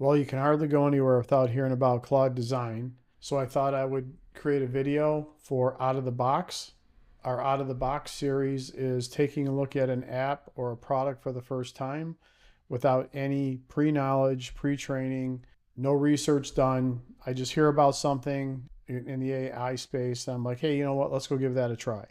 Well, you can hardly go anywhere without hearing about Claude Design. So I thought I would create a video for Out of the Box. Our Out of the Box series is taking a look at an app or a product for the first time without any pre-knowledge, pre-training, no research done. I just hear about something in the AI space and I'm like, hey, you know what? Let's go give that a try.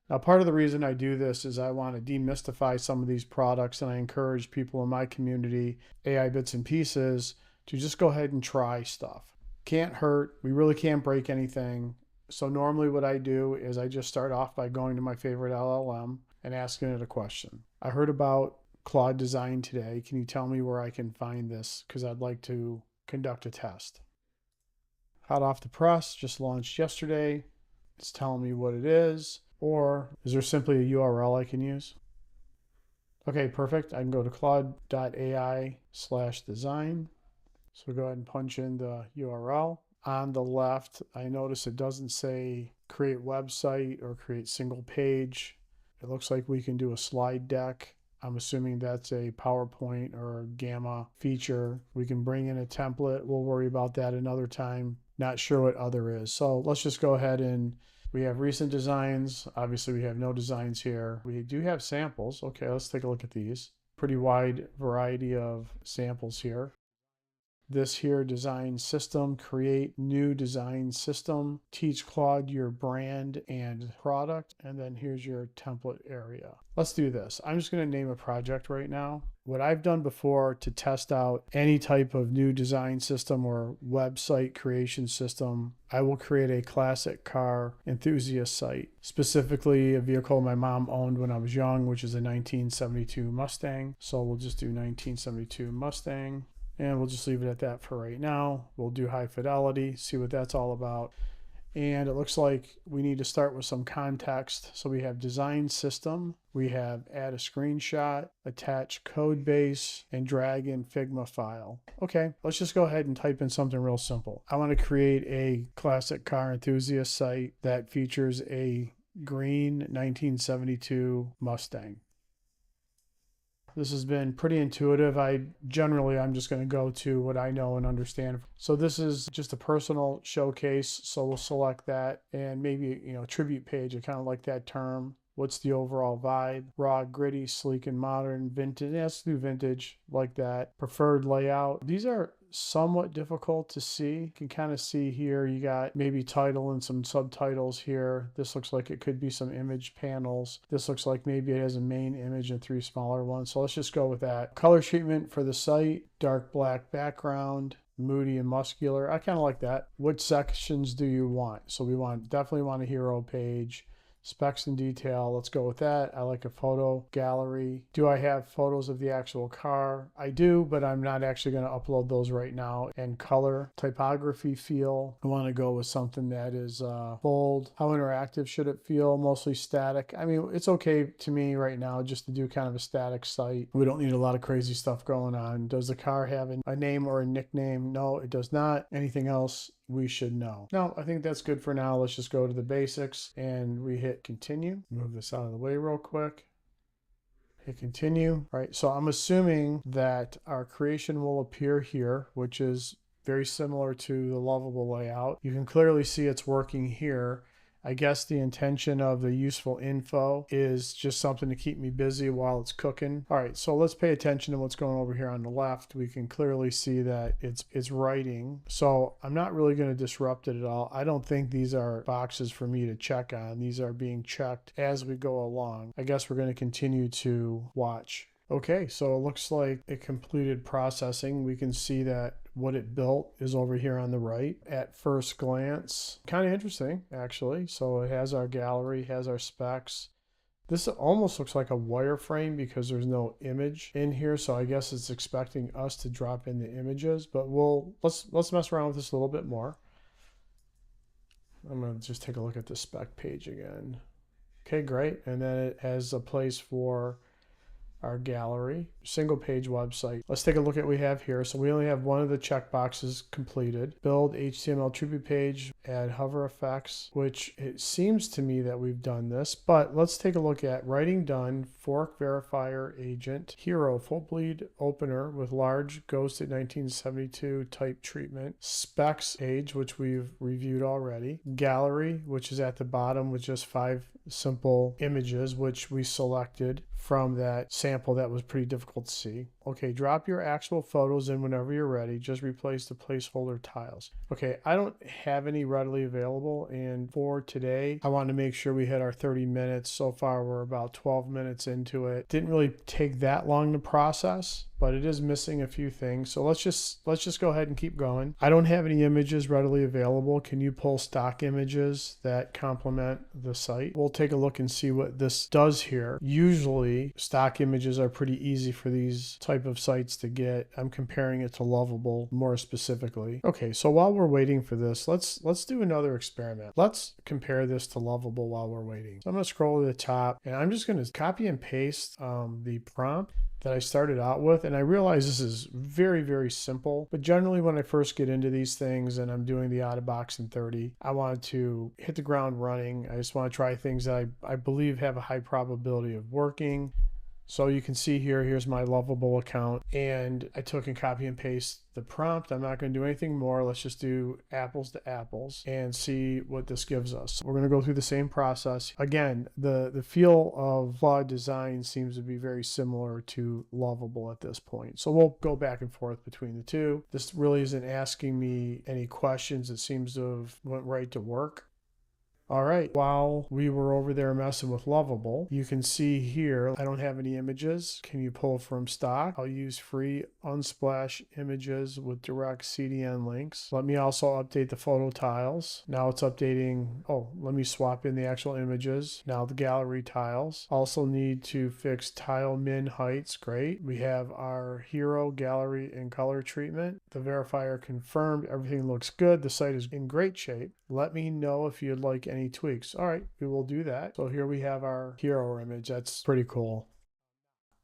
Now, part of the reason I do this is I want to demystify some of these products, and I encourage people in my community, AI Bits and Pieces, to just go ahead and try stuff. Can't hurt. We really can't break anything. So normally what I do is I just start off by going to my favorite LLM and asking it a question. I heard about Claude Design today. Can you tell me where I can find this? Because I'd like to conduct a test. Hot off the press, just launched yesterday. It's telling me what it is. Or is there simply a URL I can use? Okay, perfect. I can go to claude.ai/design. So go ahead and punch in the URL. On the left, I notice it doesn't say create website or create single page. It looks like we can do a slide deck. I'm assuming that's a PowerPoint or a Gamma feature. We can bring in a template. We'll worry about that another time. Not sure what other is. So let's just go ahead and we have recent designs. Obviously, we have no designs here. We do have samples. Okay, let's take a look at these. Pretty wide variety of samples here. This here, design system, create new design system, teach Claude your brand and product, and then here's your template area. Let's do this. I'm just going to name a project right now. What I've done before to test out any type of new design system or website creation system, I will create a classic car enthusiast site, specifically a vehicle my mom owned when I was young, which is a 1972 Mustang. So we'll just do 1972 Mustang. And we'll just leave it at that for right now. We'll do high fidelity, see what that's all about. And it looks like we need to start with some context. So we have design system, we have add a screenshot, attach code base, and drag in Figma file. Okay, let's just go ahead and type in something real simple. I want to create a classic car enthusiast site that features a green 1972 Mustang. This has been pretty intuitive. I'm just going to go to what I know and understand. So this is just a personal showcase. So we'll select that and maybe, tribute page. I kind of like that term. What's the overall vibe? Raw, gritty, sleek, and modern. Vintage. Yeah, let's do vintage like that. Preferred layout. These are somewhat difficult to see. You can kind of see here you got maybe title and some subtitles here. This looks like it could be some image panels. This looks like maybe it has a main image and 3 smaller ones. So let's just go with that. Color treatment for the site, dark black background, moody and muscular. I kind of like that. What sections do you want? So we definitely want a hero page. Specs and detail, let's go with that. I like a photo gallery. Do I have photos of the actual car? I do, but I'm not actually going to upload those right now. And color, typography feel, I want to go with something that is bold. How interactive should it feel? Mostly static. I mean, it's okay to me right now just to do kind of a static site. We don't need a lot of crazy stuff going on. Does the car have a name or a nickname? No, it does not. Anything else we should know? No, I think that's good for now. Let's just go to the basics and we hit continue. Move this out of the way real quick. Hit continue. All right, so I'm assuming that our creation will appear here, which is very similar to the Lovable layout. You can clearly see it's working here. I guess the intention of the useful info is just something to keep me busy while it's cooking. All right, so let's pay attention to what's going over here on the left. We can clearly see that it's writing. So I'm not really going to disrupt it at all. I don't think these are boxes for me to check on. These are being checked as we go along. I guess we're going to continue to watch. Okay, so it looks like it completed processing. We can see that what it built is over here on the right at first glance. Kind of interesting, actually. So it has our gallery, has our specs. This almost looks like a wireframe because there's no image in here. So I guess it's expecting us to drop in the images, but let's mess around with this a little bit more. I'm going to just take a look at the spec page again. Okay, great. And then it has a place for our gallery, single page website. Let's take a look at what we have here. So we only have one of the checkboxes completed. Build HTML tribute page, add hover effects, which it seems to me that we've done this, but let's take a look at writing done, fork verifier agent, hero full bleed opener with large ghosted 1972 type treatment, specs page, which we've reviewed already, gallery, which is at the bottom with just 5 simple images, which we selected from that sample that was pretty difficult to see. Okay, drop your actual photos in whenever you're ready. Just replace the placeholder tiles. Okay, I don't have any readily available, and for today, I wanted to make sure we hit our 30 minutes. So far, we're about 12 minutes into it. Didn't really take that long to process, but it is missing a few things. So let's just go ahead and keep going. I don't have any images readily available. Can you pull stock images that complement the site? We'll take a look and see what this does here. Usually stock images are pretty easy for these type of sites to get. I'm comparing it to Lovable more specifically. Okay, so while we're waiting for this, let's do another experiment. Let's compare this to Lovable while we're waiting. So I'm going to scroll to the top, and I'm just going to copy and paste the prompt that I started out with, and I realize this is very, very simple, but generally when I first get into these things and I'm doing the out of box in 30, I want to hit the ground running. I just want to try things that I believe have a high probability of working. So you can see here, here's my Lovable account, and I took and copy and paste the prompt. I'm not going to do anything more. Let's just do apples to apples and see what this gives us. We're going to go through the same process. Again, the feel of Claude Design seems to be very similar to Lovable at this point. So we'll go back and forth between the two. This really isn't asking me any questions. It seems to have went right to work. All right, while we were over there messing with Lovable, you can see here, I don't have any images. Can you pull from stock? I'll use free Unsplash images with direct CDN links. Let me also update the photo tiles. Now it's updating, oh, let me swap in the actual images. Now the gallery tiles. Also need to fix tile min heights, great. We have our hero, gallery, and color treatment. The verifier confirmed, everything looks good. The site is in great shape. Let me know if you'd like any tweaks. All right, we will do that. So here we have our hero image. That's pretty cool.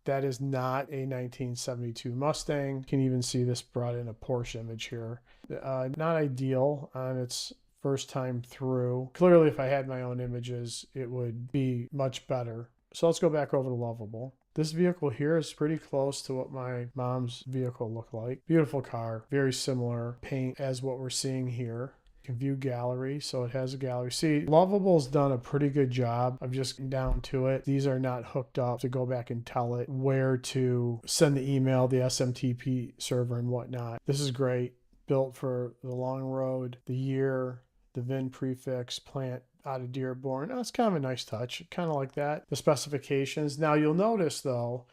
That is not a 1972 Mustang. You can even see this brought in a Porsche image here. Not ideal on its first time through. Clearly, if I had my own images, it would be much better. So let's go back over to Lovable. This vehicle here is pretty close to what my mom's vehicle looked like. Beautiful car, very similar paint as what we're seeing here. You can view gallery, so it has a gallery. See, Lovable's done a pretty good job of just getting down to it. These are not hooked up to go back and tell it where to send the email, the SMTP server and whatnot. This is great. Built for the long road, the year, the VIN prefix, plant out of Dearborn. That's kind of a nice touch. Kind of like that. The specifications. Now you'll notice though,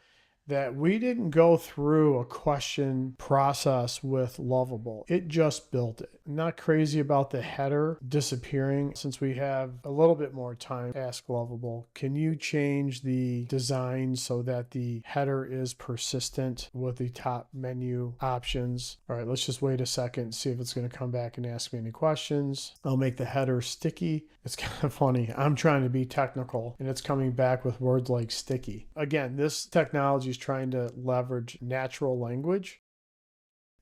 that we didn't go through a question process with Lovable. It just built it. I'm not crazy about the header disappearing. Since we have a little bit more time, ask Lovable, can you change the design so that the header is persistent with the top menu options? All right, let's just wait a second, see if it's going to come back and ask me any questions. I'll make the header sticky. It's kind of funny. I'm trying to be technical and it's coming back with words like sticky. Again, this technology is trying to leverage natural language.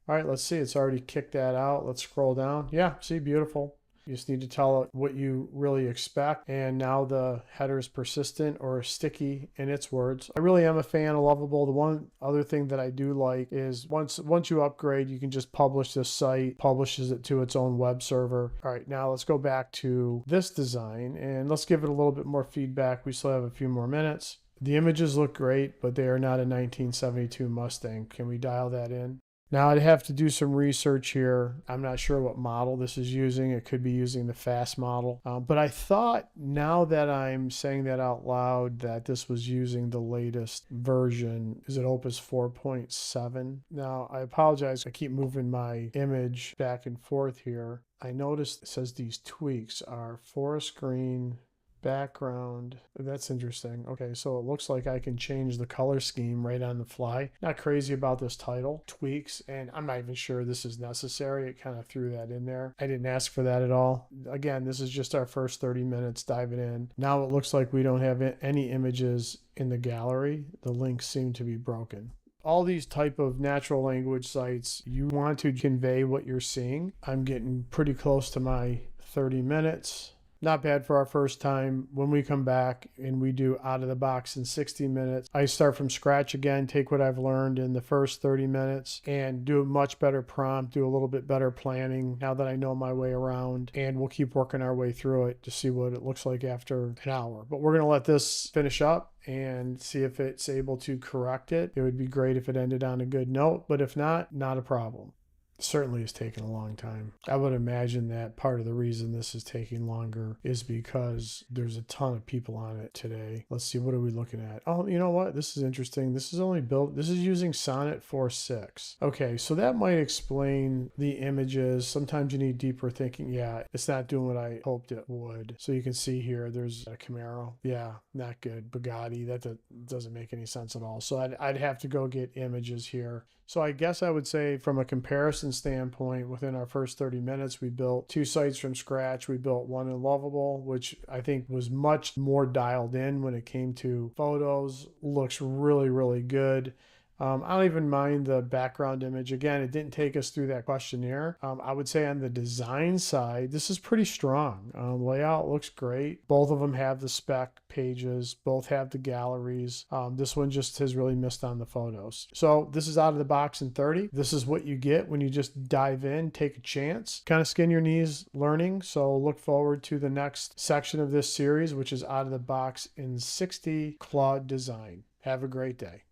All right, let's see. It's already kicked that out. Let's scroll down. Yeah, see, beautiful. You just need to tell it what you really expect. And now the header is persistent or sticky in its words. I really am a fan of Lovable. The one other thing that I do like is once you upgrade, you can just publish this site, publishes it to its own web server. All right, now let's go back to this design and let's give it a little bit more feedback. We still have a few more minutes. The images look great, but they are not a 1972 Mustang. Can we dial that in? Now I'd have to do some research here. I'm not sure what model this is using. It could be using the fast model. But I thought now that I'm saying that out loud that this was using the latest version. Is it Opus 4.7? Now I apologize. I keep moving my image back and forth here. I noticed it says these tweaks are forest green, Background. That's interesting. Okay, so it looks like I can change the color scheme right on the fly. Not crazy about this title. Tweaks, and I'm not even sure this is necessary. It kind of threw that in there. I didn't ask for that at all. Again, this is just our first 30 minutes diving in. Now it looks like we don't have any images in the gallery. The links seem to be broken. All these type of natural language sites, you want to convey what you're seeing. I'm getting pretty close to my 30 minutes. Not bad for our first time. When we come back and we do out of the box in 60 minutes, I start from scratch again, take what I've learned in the first 30 minutes and do a much better prompt, do a little bit better planning now that I know my way around, and we'll keep working our way through it to see what it looks like after an hour. But we're going to let this finish up and see if it's able to correct it. It would be great if it ended on a good note, but if not, not a problem. Certainly has taken a long time. I would imagine that part of the reason this is taking longer is because there's a ton of people on it today. Let's see, what are we looking at? Oh, you know what? This is interesting. This is using Sonnet 4.6. Okay, so that might explain the images. Sometimes you need deeper thinking. Yeah, it's not doing what I hoped it would. So you can see here, there's a Camaro. Yeah, not good. Bugatti, that doesn't make any sense at all. So I'd have to go get images here. So I guess I would say from a comparison standpoint, within our first 30 minutes, we built 2 sites from scratch. We built one in Lovable, which I think was much more dialed in when it came to photos. Looks really, really good. I don't even mind the background image. Again, it didn't take us through that questionnaire. I would say on the design side, this is pretty strong. Layout looks great. Both of them have the spec pages. Both have the galleries. This one just has really missed on the photos. So this is out of the box in 30. This is what you get when you just dive in, take a chance, kind of skin your knees learning. So look forward to the next section of this series, which is out of the box in 60, Claude Design. Have a great day.